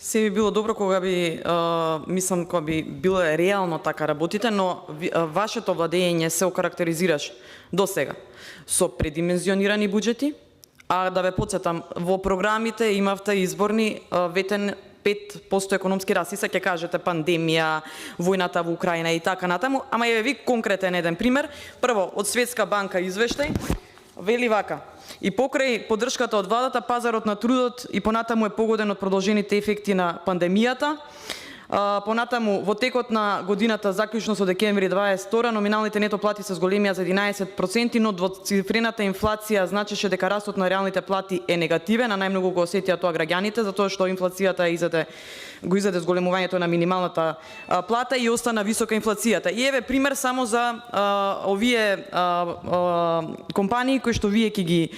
Се би било добро кога би, мислам, кога би било реално така работите, но вашето владење се окарактеризираш до сега со предимензионирани буџети, а да ве потсетам, во програмите имавте изборни ветен 5% економски раст. И се ќе кажете пандемија, војната во Украина и така натаму, ама еве ви конкретен еден пример. Прво, од Светска банка извештај, вели вака: и покрај поддршката од владата, пазарот на трудот и понатаму е погоден од продолжените ефекти на пандемијата. Понатаму, во текот на годината, заклучно со декември 22, номиналните нето плати се зголемија за 11%, но двоцифрената инфлација значеше дека растот на реалните плати е негативен, а најмногу го осетија тоа граѓаните, затоа што инфлацијата го изеде зголемувањето на минималната плата и остана висока инфлацијата. И еве пример само за овие компании кои што вие ќе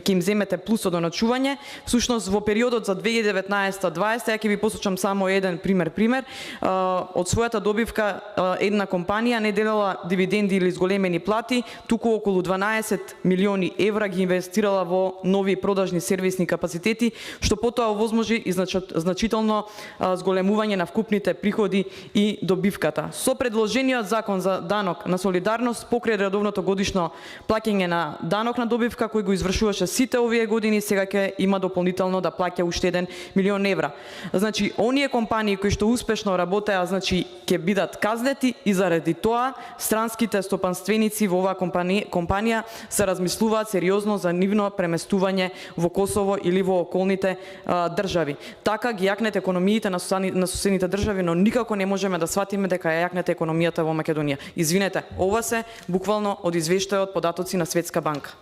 им земете плюс од доначување. Всушност во периодот за 2019-2020, ја ќе ви посочам само еден пример. Од својата добивка една компанија не делела дивиденди или зголемени плати, туку околу 12 милиони евра ги инвестирала во нови продажни сервисни капацитети, што потоа овозможи и значително зголемување на вкупните приходи и добивката. Со предложениот закон за данок на солидарност покрај редовното годишно плаќање на данок на добивка кој го извршуваше сите овие години, сега ќе има дополнително да плаќа уште 1 милион евра. Значи, оние компании кои што успешно работеа, значи ќе бидат казнети и заради тоа странските стопанственици во оваа компанија се размислуваат сериозно за нивно преместување во Косово или во околните држави. Така ги јакнете економиите на соседните држави, но никако не можеме да сватиме дека ја јакнете економијата во Македонија. Извинете, ова се буквално од извештајот податоци на Светска банка.